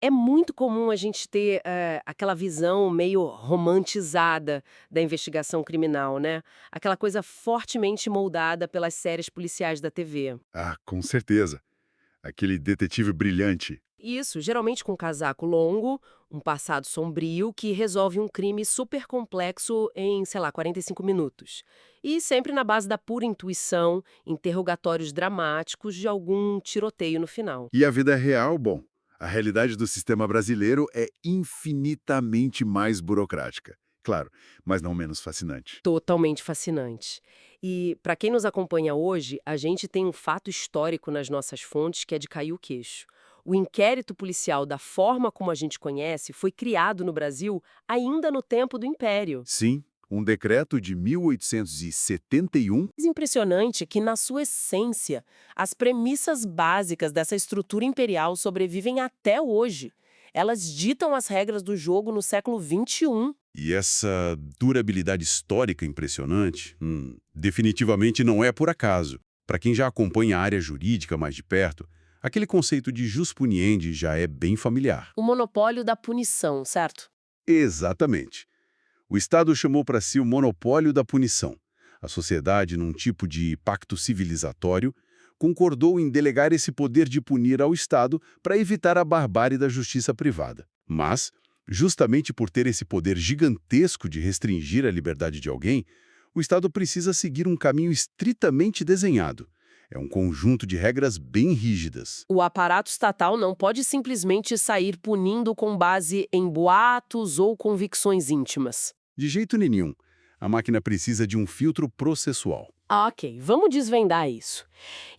É muito comum a gente ter aquela visão meio romantizada da investigação criminal, né? Aquela coisa fortemente moldada pelas séries policiais da TV. Ah, com certeza. Aquele detetive brilhante. Isso, geralmente com um casaco longo, um passado sombrio que resolve um crime super complexo em, sei lá, 45 minutos. E sempre na base da pura intuição, interrogatórios dramáticos de algum tiroteio no final. E a vida real, bom, a realidade do sistema brasileiro é infinitamente mais burocrática. Claro, mas não menos fascinante. Totalmente fascinante. E, para quem nos acompanha hoje, a gente tem um fato histórico nas nossas fontes que é de cair o queixo. O inquérito policial, da forma como a gente conhece, foi criado no Brasil ainda no tempo do Império. Sim, um decreto de 1871. Mais impressionante é que, na sua essência, as premissas básicas dessa estrutura imperial sobrevivem até hoje. Elas ditam as regras do jogo no século XXI. E essa durabilidade histórica impressionante, definitivamente não é por acaso. Para quem já acompanha a área jurídica mais de perto, aquele conceito de jus puniendi já é bem familiar. O monopólio da punição, certo? Exatamente. O Estado chamou para si o monopólio da punição. A sociedade, num tipo de pacto civilizatório, concordou em delegar esse poder de punir ao Estado para evitar a barbárie da justiça privada. Mas, justamente por ter esse poder gigantesco de restringir a liberdade de alguém, o Estado precisa seguir um caminho estritamente desenhado. É um conjunto de regras bem rígidas. O aparato estatal não pode simplesmente sair punindo com base em boatos ou convicções íntimas. De jeito nenhum, a máquina precisa de um filtro processual. Ok, vamos desvendar isso.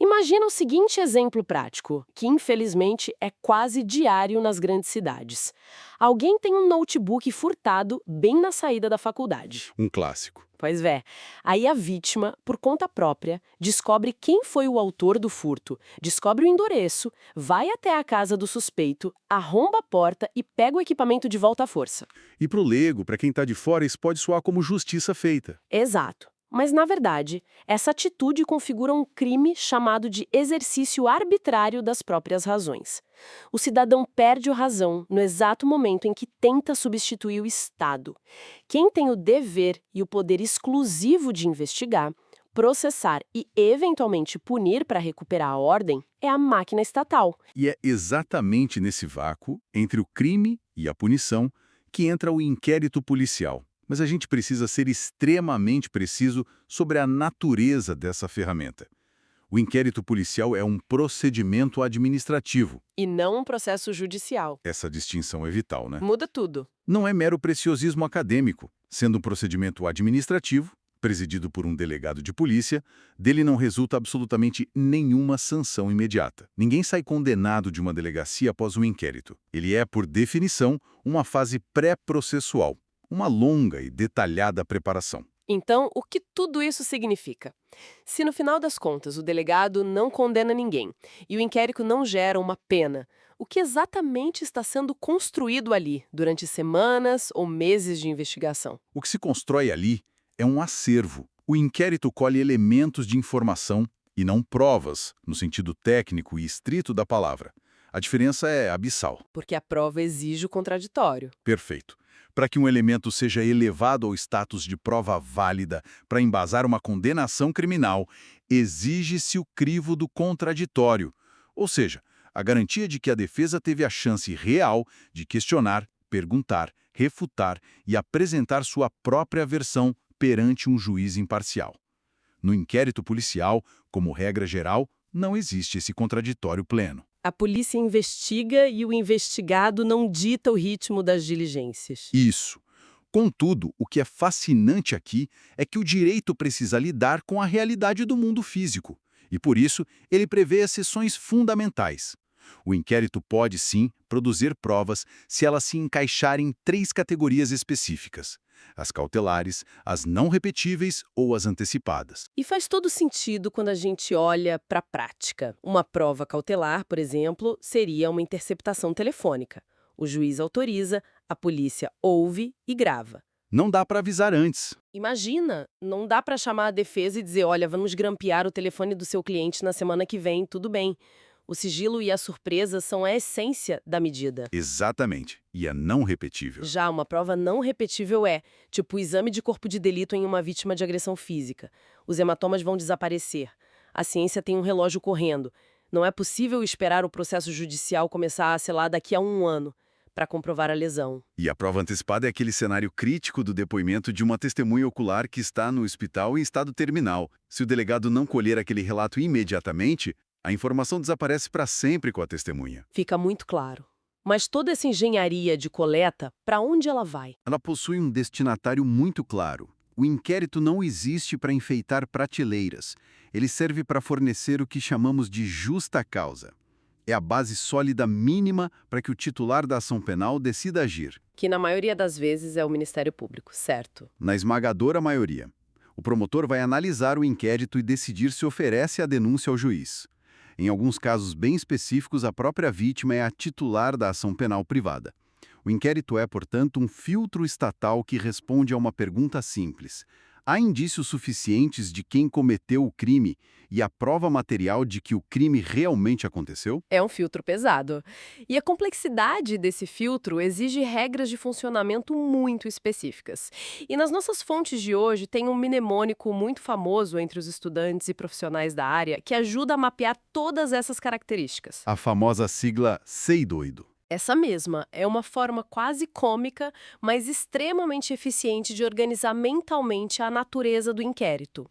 Imagina o seguinte exemplo prático, que infelizmente é quase diário nas grandes cidades. Alguém tem um notebook furtado bem na saída da faculdade. Um clássico. Pois é. Aí a vítima, por conta própria, descobre quem foi o autor do furto, descobre o endereço, vai até a casa do suspeito, arromba a porta e pega o equipamento de volta à força. E para o leigo, para quem está de fora, isso pode soar como justiça feita. Exato. Mas, na verdade, essa atitude configura um crime chamado de exercício arbitrário das próprias razões. O cidadão perde a razão no exato momento em que tenta substituir o Estado. Quem tem o dever e o poder exclusivo de investigar, processar e, eventualmente, punir para recuperar a ordem é a máquina estatal. E é exatamente nesse vácuo, entre o crime e a punição, que entra o inquérito policial. Mas a gente precisa ser extremamente preciso sobre a natureza dessa ferramenta. O inquérito policial é um procedimento administrativo. E não um processo judicial. Essa distinção é vital, né? Muda tudo. Não é mero preciosismo acadêmico. Sendo um procedimento administrativo, presidido por um delegado de polícia, dele não resulta absolutamente nenhuma sanção imediata. Ninguém sai condenado de uma delegacia após um inquérito. Ele é, por definição, uma fase pré-processual. Uma longa e detalhada preparação. Então, o que tudo isso significa? Se no final das contas o delegado não condena ninguém e o inquérito não gera uma pena, o que exatamente está sendo construído ali durante semanas ou meses de investigação? O que se constrói ali é um acervo. O inquérito colhe elementos de informação e não provas, no sentido técnico e estrito da palavra. A diferença é abissal. Porque a prova exige o contraditório. Perfeito. Para que um elemento seja elevado ao status de prova válida para embasar uma condenação criminal, exige-se o crivo do contraditório, ou seja, a garantia de que a defesa teve a chance real de questionar, perguntar, refutar e apresentar sua própria versão perante um juiz imparcial. No inquérito policial, como regra geral, não existe esse contraditório pleno. A polícia investiga e o investigado não dita o ritmo das diligências. Isso. Contudo, o que é fascinante aqui é que o direito precisa lidar com a realidade do mundo físico, e por isso ele prevê exceções fundamentais. O inquérito pode, sim, produzir provas se elas se encaixarem em 3 categorias específicas: as cautelares, as não repetíveis ou as antecipadas. E faz todo sentido quando a gente olha para a prática. Uma prova cautelar, por exemplo, seria uma interceptação telefônica. O juiz autoriza, a polícia ouve e grava. Não dá para avisar antes. Imagina, não dá para chamar a defesa e dizer, olha, vamos grampear o telefone do seu cliente na semana que vem, tudo bem. O sigilo e a surpresa são a essência da medida. Exatamente. E é não repetível. Já uma prova não repetível é, tipo, o exame de corpo de delito em uma vítima de agressão física. Os hematomas vão desaparecer. A ciência tem um relógio correndo. Não é possível esperar o processo judicial começar, sei lá, daqui a 1 ano, para comprovar a lesão. E a prova antecipada é aquele cenário crítico do depoimento de uma testemunha ocular que está no hospital em estado terminal. Se o delegado não colher aquele relato imediatamente, a informação desaparece para sempre com a testemunha. Fica muito claro. Mas toda essa engenharia de coleta, para onde ela vai? Ela possui um destinatário muito claro. O inquérito não existe para enfeitar prateleiras. Ele serve para fornecer o que chamamos de justa causa. É a base sólida mínima para que o titular da ação penal decida agir. Que na maioria das vezes é o Ministério Público, certo? Na esmagadora maioria. O promotor vai analisar o inquérito e decidir se oferece a denúncia ao juiz. Em alguns casos bem específicos, a própria vítima é a titular da ação penal privada. O inquérito é, portanto, um filtro estatal que responde a uma pergunta simples. Há indícios suficientes de quem cometeu o crime e a prova material de que o crime realmente aconteceu? É um filtro pesado. E a complexidade desse filtro exige regras de funcionamento muito específicas. E nas nossas fontes de hoje tem um mnemônico muito famoso entre os estudantes e profissionais da área que ajuda a mapear todas essas características. A famosa sigla SEI doido. Essa mesma é uma forma quase cômica, mas extremamente eficiente de organizar mentalmente a natureza do inquérito.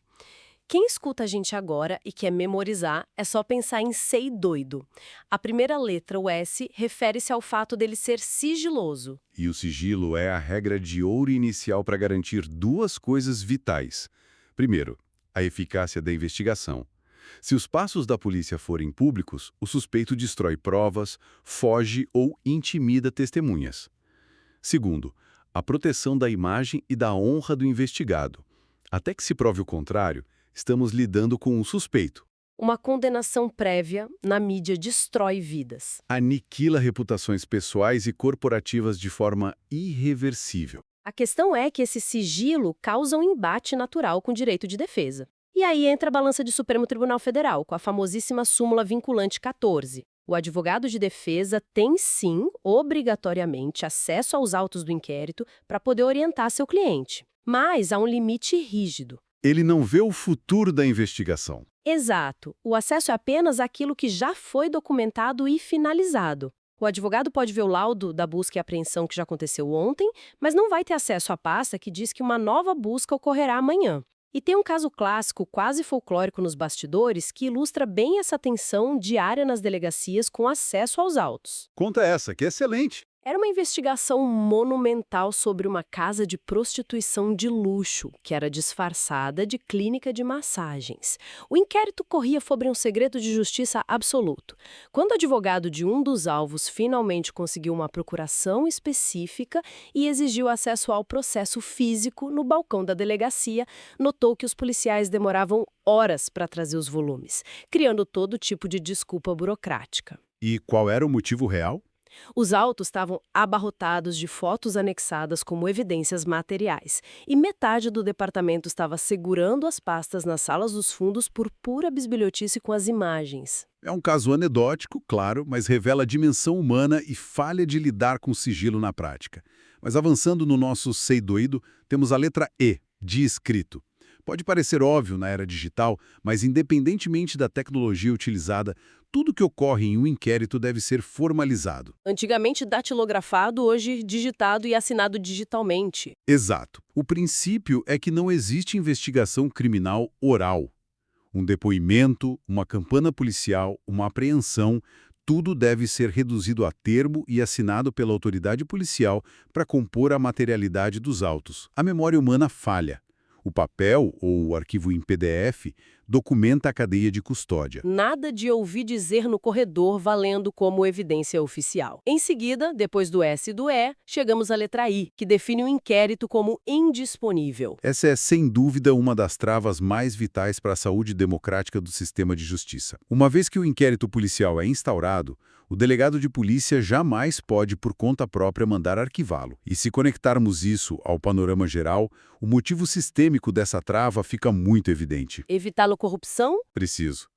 Quem escuta a gente agora e quer memorizar, é só pensar em SEI doido. A primeira letra, o S, refere-se ao fato dele ser sigiloso. E o sigilo é a regra de ouro inicial para garantir duas coisas vitais. Primeiro, a eficácia da investigação. Se os passos da polícia forem públicos, o suspeito destrói provas, foge ou intimida testemunhas. Segundo, a proteção da imagem e da honra do investigado. Até que se prove o contrário, estamos lidando com um suspeito. Uma condenação prévia na mídia destrói vidas. Aniquila reputações pessoais e corporativas de forma irreversível. A questão é que esse sigilo causa um embate natural com o direito de defesa. E aí entra a balança de Supremo Tribunal Federal, com a famosíssima súmula vinculante 14. O advogado de defesa tem, sim, obrigatoriamente, acesso aos autos do inquérito para poder orientar seu cliente. Mas há um limite rígido. Ele não vê o futuro da investigação. Exato. O acesso é apenas àquilo que já foi documentado e finalizado. O advogado pode ver o laudo da busca e apreensão que já aconteceu ontem, mas não vai ter acesso à pasta que diz que uma nova busca ocorrerá amanhã. E tem um caso clássico, quase folclórico nos bastidores, que ilustra bem essa tensão diária nas delegacias com acesso aos autos. Conta essa, que é excelente. Era uma investigação monumental sobre uma casa de prostituição de luxo, que era disfarçada de clínica de massagens. O inquérito corria sobre um segredo de justiça absoluto. Quando o advogado de um dos alvos finalmente conseguiu uma procuração específica e exigiu acesso ao processo físico no balcão da delegacia, notou que os policiais demoravam horas para trazer os volumes, criando todo tipo de desculpa burocrática. E qual era o motivo real? Os autos estavam abarrotados de fotos anexadas como evidências materiais, e metade do departamento estava segurando as pastas nas salas dos fundos por pura bisbilhotice com as imagens. É um caso anedótico, claro, mas revela a dimensão humana e falha de lidar com o sigilo na prática. Mas avançando no nosso SEI doido, temos a letra E, de escrito. Pode parecer óbvio na era digital, mas independentemente da tecnologia utilizada, tudo que ocorre em um inquérito deve ser formalizado. Antigamente datilografado, hoje digitado e assinado digitalmente. Exato. O princípio é que não existe investigação criminal oral. Um depoimento, uma campana policial, uma apreensão, tudo deve ser reduzido a termo e assinado pela autoridade policial para compor a materialidade dos autos. A memória humana falha. O papel, ou o arquivo em PDF, documenta a cadeia de custódia. Nada de ouvir dizer no corredor valendo como evidência oficial. Em seguida, depois do S e do E, chegamos à letra I, que define o inquérito como indisponível. Essa é, sem dúvida, uma das travas mais vitais para a saúde democrática do sistema de justiça. Uma vez que o inquérito policial é instaurado, o delegado de polícia jamais pode, por conta própria, mandar arquivá-lo. E se conectarmos isso ao panorama geral, o motivo sistêmico dessa trava fica muito evidente. Evitá-lo corrupção? Preciso.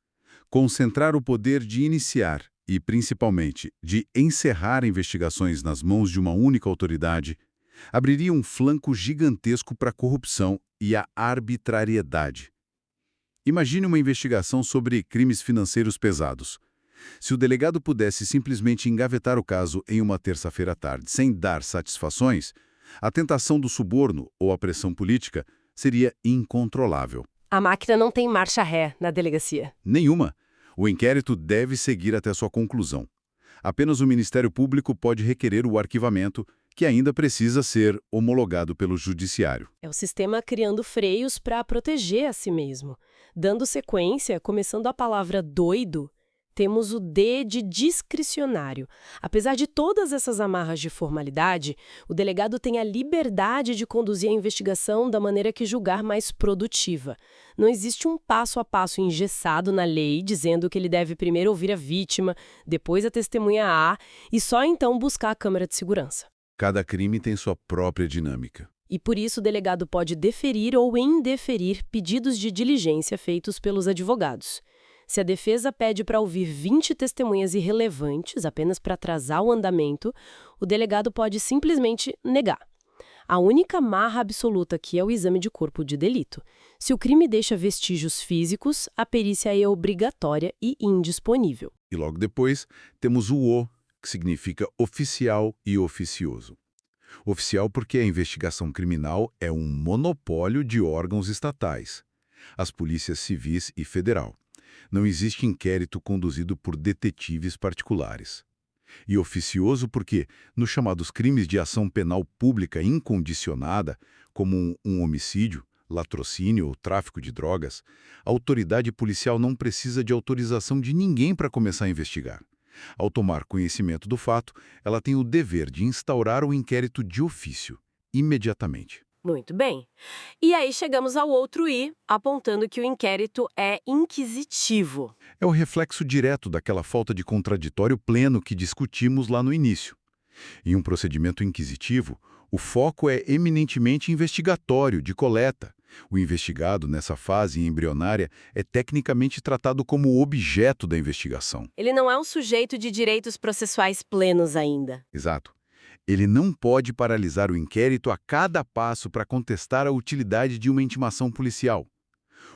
Concentrar o poder de iniciar e, principalmente, de encerrar investigações nas mãos de uma única autoridade abriria um flanco gigantesco para a corrupção e a arbitrariedade. Imagine uma investigação sobre crimes financeiros pesados. Se o delegado pudesse simplesmente engavetar o caso em uma terça-feira à tarde, sem dar satisfações, a tentação do suborno ou a pressão política seria incontrolável. A máquina não tem marcha ré na delegacia. Nenhuma. O inquérito deve seguir até sua conclusão. Apenas o Ministério Público pode requerer o arquivamento, que ainda precisa ser homologado pelo Judiciário. É o sistema criando freios para proteger a si mesmo. Dando sequência, começando a palavra doido, temos o D de discricionário. Apesar de todas essas amarras de formalidade, o delegado tem a liberdade de conduzir a investigação da maneira que julgar mais produtiva. Não existe um passo a passo engessado na lei dizendo que ele deve primeiro ouvir a vítima, depois a testemunha A e só então buscar a câmera de segurança. Cada crime tem sua própria dinâmica. E por isso o delegado pode deferir ou indeferir pedidos de diligência feitos pelos advogados. Se a defesa pede para ouvir 20 testemunhas irrelevantes apenas para atrasar o andamento, o delegado pode simplesmente negar. A única marra absoluta aqui é o exame de corpo de delito. Se o crime deixa vestígios físicos, a perícia é obrigatória e indisponível. E logo depois temos o O, que significa oficial e oficioso. Oficial porque a investigação criminal é um monopólio de órgãos estatais, as polícias civis e federal. Não existe inquérito conduzido por detetives particulares. E oficioso porque, nos chamados crimes de ação penal pública incondicionada, como um homicídio, latrocínio ou tráfico de drogas, a autoridade policial não precisa de autorização de ninguém para começar a investigar. Ao tomar conhecimento do fato, ela tem o dever de instaurar o inquérito de ofício, imediatamente. Muito bem. E aí chegamos ao outro I, apontando que o inquérito é inquisitivo. É o reflexo direto daquela falta de contraditório pleno que discutimos lá no início. Em um procedimento inquisitivo, o foco é eminentemente investigatório, de coleta. O investigado, nessa fase embrionária, é tecnicamente tratado como objeto da investigação. Ele não é um sujeito de direitos processuais plenos ainda. Exato. Ele não pode paralisar o inquérito a cada passo para contestar a utilidade de uma intimação policial.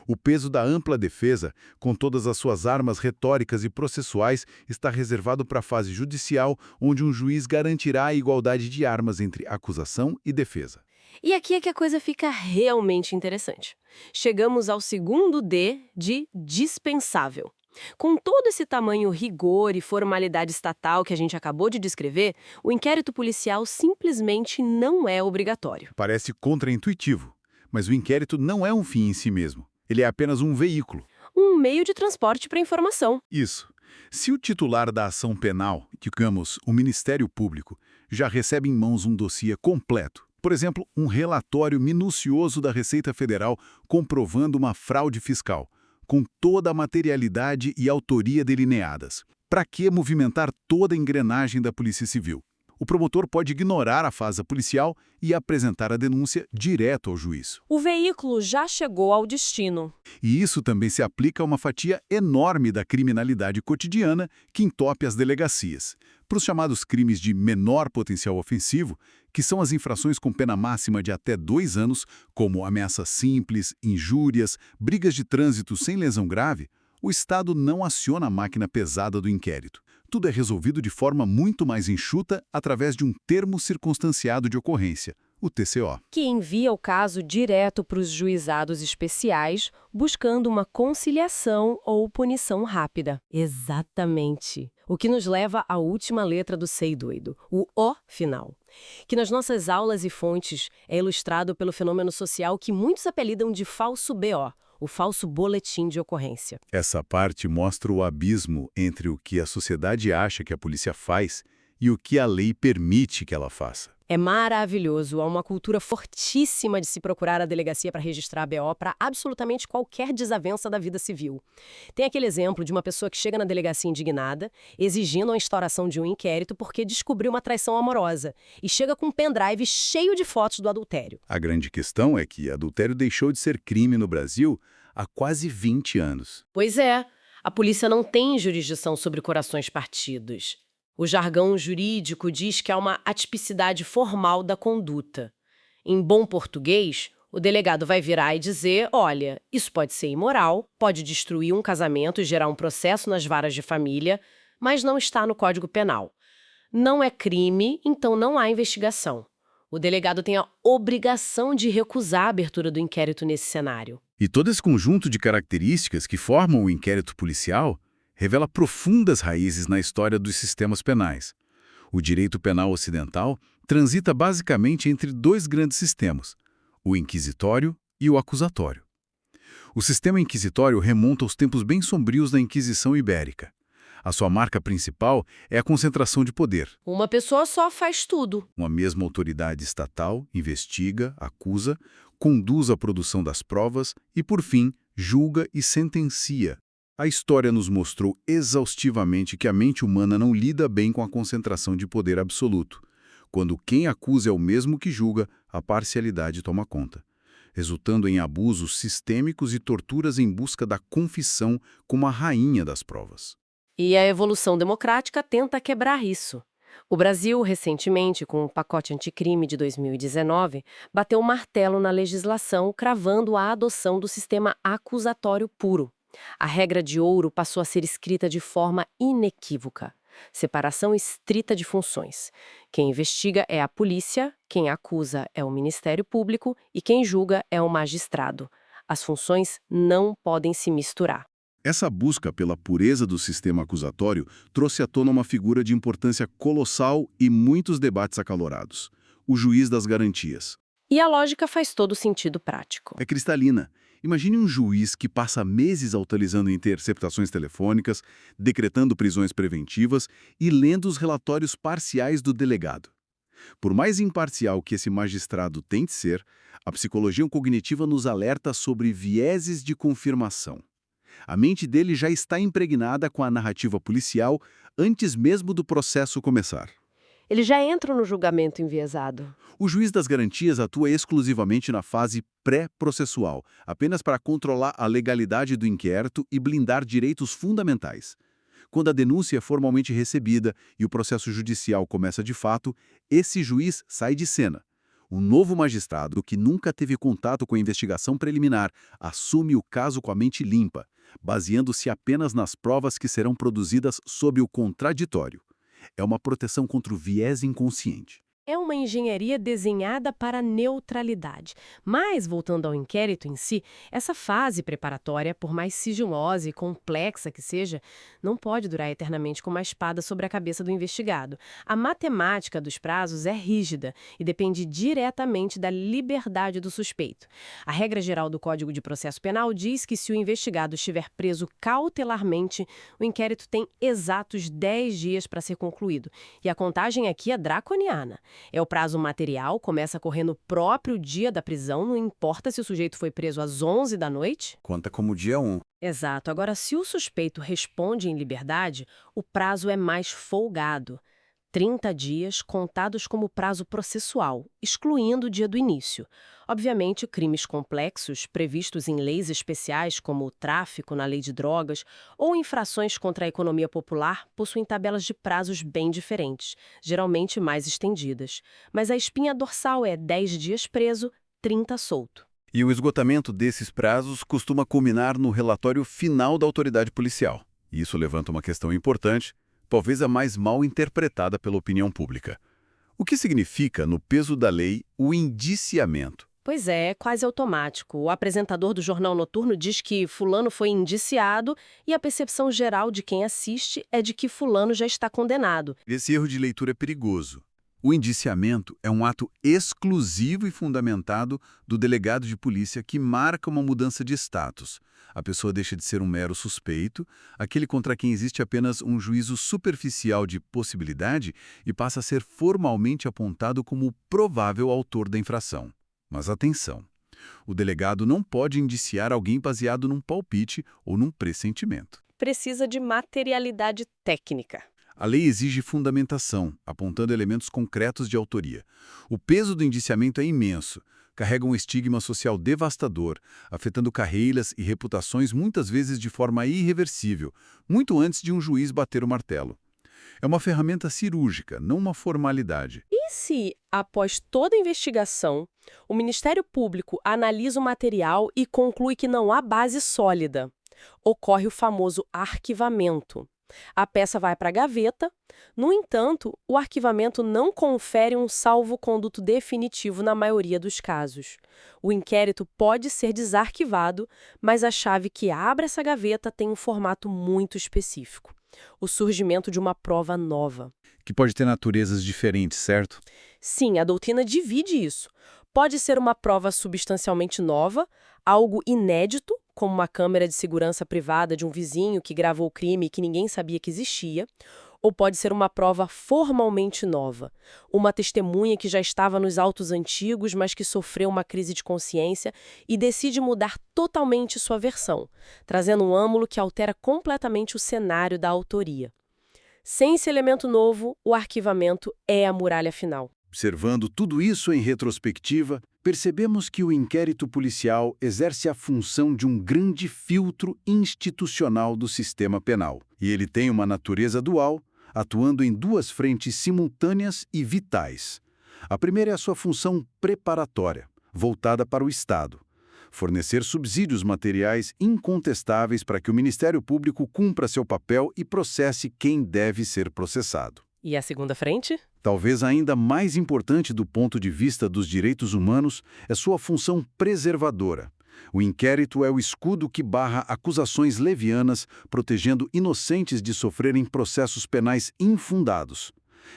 O peso da ampla defesa, com todas as suas armas retóricas e processuais, está reservado para a fase judicial, onde um juiz garantirá a igualdade de armas entre acusação e defesa. E aqui é que a coisa fica realmente interessante. Chegamos ao segundo D de dispensável. Com todo esse tamanho rigor e formalidade estatal que a gente acabou de descrever, o inquérito policial simplesmente não é obrigatório. Parece contraintuitivo, mas o inquérito não é um fim em si mesmo. Ele é apenas um veículo. Um meio de transporte para informação. Isso. Se o titular da ação penal, digamos, o Ministério Público, já recebe em mãos um dossiê completo, por exemplo, um relatório minucioso da Receita Federal comprovando uma fraude fiscal, com toda a materialidade e autoria delineadas. Para que movimentar toda a engrenagem da Polícia Civil? O promotor pode ignorar a fase policial e apresentar a denúncia direto ao juiz. O veículo já chegou ao destino. E isso também se aplica a uma fatia enorme da criminalidade cotidiana que entope as delegacias. Para os chamados crimes de menor potencial ofensivo, que são as infrações com pena máxima de até 2 anos, como ameaças simples, injúrias, brigas de trânsito sem lesão grave, o Estado não aciona a máquina pesada do inquérito. Tudo é resolvido de forma muito mais enxuta através de um termo circunstanciado de ocorrência, o TCO. Que envia o caso direto para os juizados especiais, buscando uma conciliação ou punição rápida. Exatamente. O que nos leva à última letra do Sei Doido, o O final. Que nas nossas aulas e fontes é ilustrado pelo fenômeno social que muitos apelidam de falso BO, o falso boletim de ocorrência. Essa parte mostra o abismo entre o que a sociedade acha que a polícia faz e o que a lei permite que ela faça. É maravilhoso, há uma cultura fortíssima de se procurar a delegacia para registrar a BO para absolutamente qualquer desavença da vida civil. Tem aquele exemplo de uma pessoa que chega na delegacia indignada, exigindo a instauração de um inquérito porque descobriu uma traição amorosa, e chega com um pendrive cheio de fotos do adultério. A grande questão é que adultério deixou de ser crime no Brasil há quase 20 anos. Pois é. A polícia não tem jurisdição sobre corações partidos. O jargão jurídico diz que há uma atipicidade formal da conduta. Em bom português, o delegado vai virar e dizer, olha, isso pode ser imoral, pode destruir um casamento e gerar um processo nas varas de família, mas não está no Código Penal. Não é crime, então não há investigação. O delegado tem a obrigação de recusar a abertura do inquérito nesse cenário. E todo esse conjunto de características que formam o inquérito policial revela profundas raízes na história dos sistemas penais. O direito penal ocidental transita basicamente entre dois grandes sistemas, o inquisitório e o acusatório. O sistema inquisitório remonta aos tempos bem sombrios da Inquisição Ibérica. A sua marca principal é a concentração de poder. Uma pessoa só faz tudo. Uma mesma autoridade estatal investiga, acusa, conduz a produção das provas e, por fim, julga e sentencia. A história nos mostrou exaustivamente que a mente humana não lida bem com a concentração de poder absoluto. Quando quem acusa é o mesmo que julga, a parcialidade toma conta, resultando em abusos sistêmicos e torturas em busca da confissão como a rainha das provas. E a evolução democrática tenta quebrar isso. O Brasil, recentemente, com o pacote anticrime de 2019, bateu o martelo na legislação, cravando a adoção do sistema acusatório puro. A regra de ouro passou a ser escrita de forma inequívoca. Separação estrita de funções. Quem investiga é a polícia, quem acusa é o Ministério Público e quem julga é o magistrado. As funções não podem se misturar. Essa busca pela pureza do sistema acusatório trouxe à tona uma figura de importância colossal e muitos debates acalorados: o juiz das garantias. E a lógica faz todo sentido prático. É cristalina. Imagine um juiz que passa meses autorizando interceptações telefônicas, decretando prisões preventivas e lendo os relatórios parciais do delegado. Por mais imparcial que esse magistrado tente ser, a psicologia cognitiva nos alerta sobre vieses de confirmação. A mente dele já está impregnada com a narrativa policial antes mesmo do processo começar. Ele já entra no julgamento enviesado. O juiz das garantias atua exclusivamente na fase pré-processual, apenas para controlar a legalidade do inquérito e blindar direitos fundamentais. Quando a denúncia é formalmente recebida e o processo judicial começa de fato, esse juiz sai de cena. Um novo magistrado, que nunca teve contato com a investigação preliminar, assume o caso com a mente limpa, baseando-se apenas nas provas que serão produzidas sob o contraditório. É uma proteção contra o viés inconsciente. É uma engenharia desenhada para a neutralidade. Mas, voltando ao inquérito em si, essa fase preparatória, por mais sigilosa e complexa que seja, não pode durar eternamente com uma espada sobre a cabeça do investigado. A matemática dos prazos é rígida e depende diretamente da liberdade do suspeito. A regra geral do Código de Processo Penal diz que se o investigado estiver preso cautelarmente, o inquérito tem exatos 10 dias para ser concluído. E a contagem aqui é draconiana. É o prazo material, começa a correr no próprio dia da prisão, não importa se o sujeito foi preso às 11 da noite. Conta como dia 1. Exato. Agora, se o suspeito responde em liberdade, o prazo é mais folgado. 30 dias contados como prazo processual, excluindo o dia do início. Obviamente, crimes complexos, previstos em leis especiais, como o tráfico na lei de drogas, ou infrações contra a economia popular, possuem tabelas de prazos bem diferentes, geralmente mais estendidas. Mas a espinha dorsal é 10 dias preso, 30 solto. E o esgotamento desses prazos costuma culminar no relatório final da autoridade policial. Isso levanta uma questão importante, talvez a mais mal interpretada pela opinião pública. O que significa, no peso da lei, o indiciamento? Pois é quase automático. O apresentador do Jornal Noturno diz que fulano foi indiciado e a percepção geral de quem assiste é de que fulano já está condenado. Esse erro de leitura é perigoso. O indiciamento é um ato exclusivo e fundamentado do delegado de polícia que marca uma mudança de status. A pessoa deixa de ser um mero suspeito, aquele contra quem existe apenas um juízo superficial de possibilidade, e passa a ser formalmente apontado como o provável autor da infração. Mas atenção, o delegado não pode indiciar alguém baseado num palpite ou num pressentimento. Precisa de materialidade técnica. A lei exige fundamentação, apontando elementos concretos de autoria. O peso do indiciamento é imenso. carregam um estigma social devastador, afetando carreiras e reputações muitas vezes de forma irreversível, muito antes de um juiz bater o martelo. É uma ferramenta cirúrgica, não uma formalidade. E se, após toda a investigação, o Ministério Público analisa o material e conclui que não há base sólida? Ocorre o famoso arquivamento. A peça vai para a gaveta. No entanto, o arquivamento não confere um salvo-conduto definitivo na maioria dos casos. O inquérito pode ser desarquivado, mas a chave que abre essa gaveta tem um formato muito específico: o surgimento de uma prova nova. Que pode ter naturezas diferentes, certo? Sim, a doutrina divide isso. Pode ser uma prova substancialmente nova, algo inédito, como uma câmera de segurança privada de um vizinho que gravou o crime e que ninguém sabia que existia, ou pode ser uma prova formalmente nova, uma testemunha que já estava nos autos antigos, mas que sofreu uma crise de consciência e decide mudar totalmente sua versão, trazendo um ângulo que altera completamente o cenário da autoria. Sem esse elemento novo, o arquivamento é a muralha final. Observando tudo isso em retrospectiva, percebemos que o inquérito policial exerce a função de um grande filtro institucional do sistema penal. E ele tem uma natureza dual, atuando em duas frentes simultâneas e vitais. A primeira é a sua função preparatória, voltada para o Estado. Fornecer subsídios materiais incontestáveis para que o Ministério Público cumpra seu papel e processe quem deve ser processado. E a segunda frente? Talvez ainda mais importante do ponto de vista dos direitos humanos é sua função preservadora. O inquérito é o escudo que barra acusações levianas, protegendo inocentes de sofrerem processos penais infundados.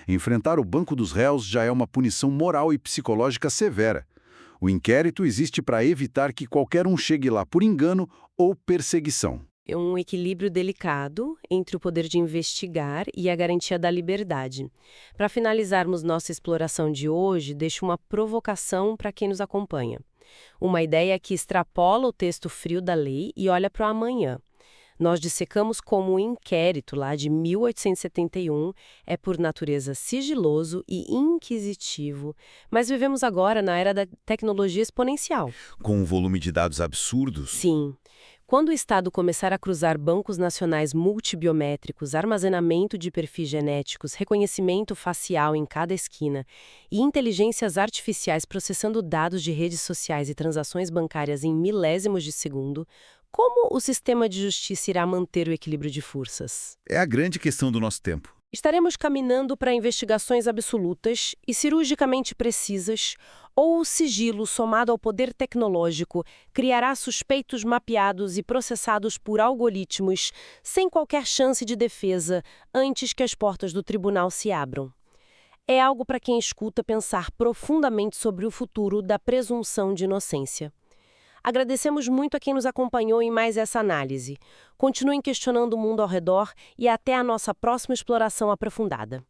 Enfrentar o banco dos réus já é uma punição moral e psicológica severa. O inquérito existe para evitar que qualquer um chegue lá por engano ou perseguição. É um equilíbrio delicado entre o poder de investigar e a garantia da liberdade. Para finalizarmos nossa exploração de hoje, deixo uma provocação para quem nos acompanha. Uma ideia que extrapola o texto frio da lei e olha para o amanhã. Nós dissecamos como o inquérito lá de 1871 é por natureza sigiloso e inquisitivo, mas vivemos agora na era da tecnologia exponencial. Com um volume de dados absurdos? Sim. Quando o Estado começar a cruzar bancos nacionais multibiométricos, armazenamento de perfis genéticos, reconhecimento facial em cada esquina e inteligências artificiais processando dados de redes sociais e transações bancárias em milésimos de segundo, como o sistema de justiça irá manter o equilíbrio de forças? É a grande questão do nosso tempo. Estaremos caminhando para investigações absolutas e cirurgicamente precisas, ou o sigilo somado ao poder tecnológico criará suspeitos mapeados e processados por algoritmos sem qualquer chance de defesa antes que as portas do tribunal se abram? É algo para quem escuta pensar profundamente sobre o futuro da presunção de inocência. Agradecemos muito a quem nos acompanhou em mais essa análise. Continuem questionando o mundo ao redor e até a nossa próxima exploração aprofundada.